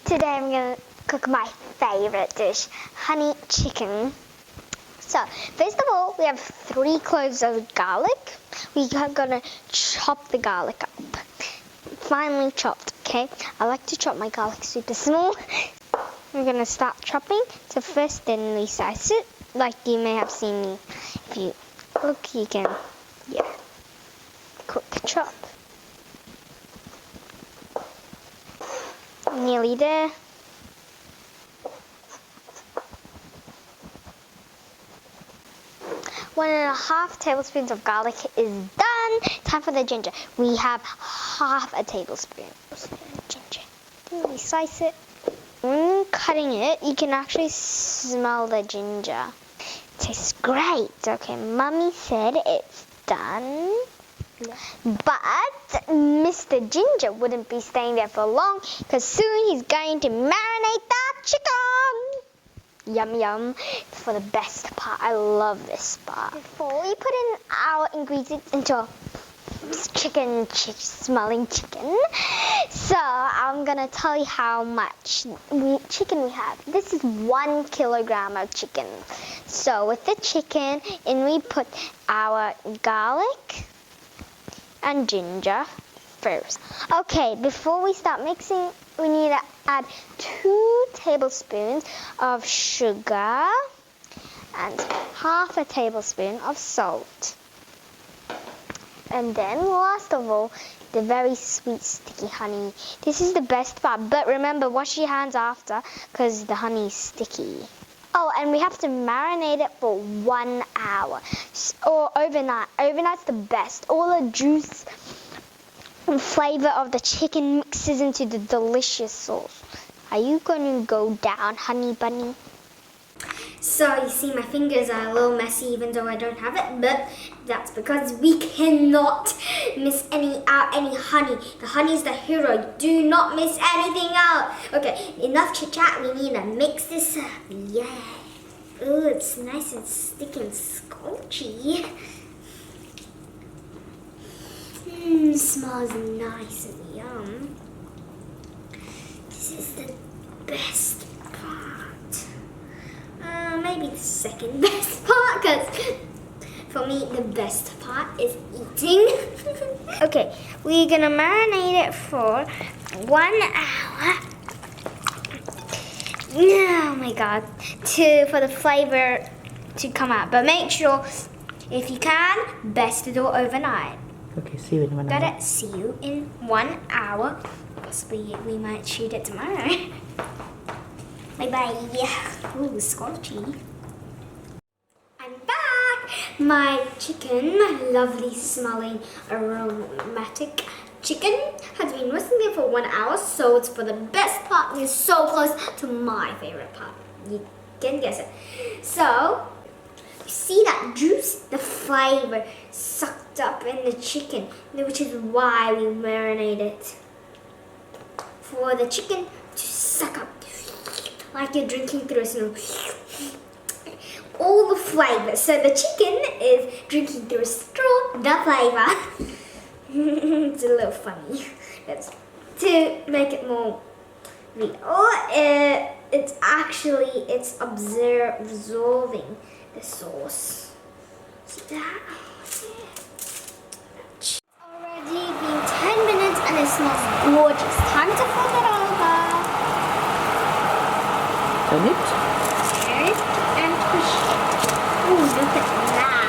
Today I'm going to cook my favorite dish, honey chicken. So, first of all, we have 3 cloves of garlic. We are going to chop the garlic up. Finely chopped, okay? I like to chop my garlic super small. We're going to start chopping. So first thinly slice it, like you may have seen me. If you look, you can, quick chop. Nearly there. One and a half tablespoons of garlic is done. Time for the ginger. We have half a tablespoon of ginger. Then we slice it. When cutting it, you can actually smell the ginger. It tastes great. Okay, Mummy said it's done. Yeah. But Mr. Ginger wouldn't be staying there for long because soon he's going to marinate that chicken. Yum yum. For the best part. I love this part. Before we put in our ingredients into a smelling chicken, so I'm gonna tell you how much chicken we have. This is 1 kilogram of chicken. So with the chicken, and we put our garlic and ginger first. Okay, before we start mixing, we need to add 2 tablespoons of sugar and half a tablespoon of salt. And then last of all, the very sweet sticky honey. This is the best part, but remember, wash your hands after because the honey is sticky. Oh, and we have to marinate it for 1 hour or overnight. Overnight's the best. All the juice and flavor of the chicken mixes into the delicious sauce. Are you going to go down, honey bunny? So you see my fingers are a little messy even though I don't have it, but that's because we cannot miss any honey. The honey is the hero. Do not miss anything out. Okay, enough chit chat. We need to mix this up. Yeah. Oh, it's nice and sticky and scorchy. Smells nice and yum. This is the best part. Maybe the second best part, because for me the best part is eating. Okay, we're gonna marinate it for 1 hour. Oh my god, for the flavor to come out. But make sure, if you can, best to do it overnight. Okay, see you in 1 hour. Got it. See you in 1 hour. Possibly we might shoot it tomorrow. Bye bye. Ooh, scorchy. I'm back. My chicken, my lovely smelling aromatic chicken, has been roasting there for 1 hour, so it's for the best part. It's so close to my favorite part. You can guess it. So, you see that juice? The flavor sucked up in the chicken, which is why we marinate it. For the chicken to suck up like you're drinking through a snow. All the flavor. So the chicken is drinking through a straw, the flavor. It's a little funny. That's to make it more real. It's absorbing the sauce. So that. Already been 10 minutes and it smells gorgeous. Time to flip it over. Turn it. Turn and push. Ooh, look at that.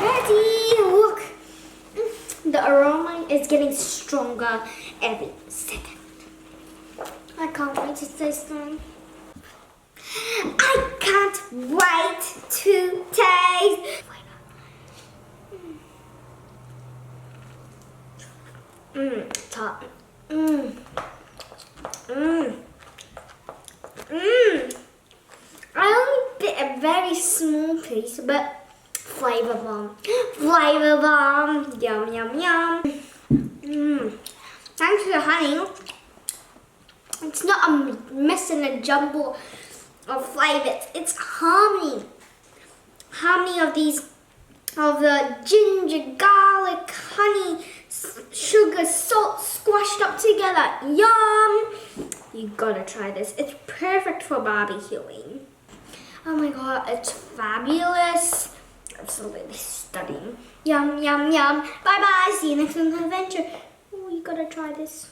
Ready? Look. The aroma is getting stronger every second. I can't wait to taste them. I can't wait to taste. Top. I only bit a very small piece, but flavor bomb. Flavor bomb. Yum, yum, yum. Thanks to the honey. It's not a mess and a jumble of flavors. It's harmony. Harmony of these of the ginger, garlic, honey, sugar, salt squashed up together. Yum! You gotta try this. It's perfect for barbecuing. Oh my god, it's fabulous. Absolutely stunning. Yum, yum, yum. Bye bye. See you next time on the adventure. Oh, you gotta try this.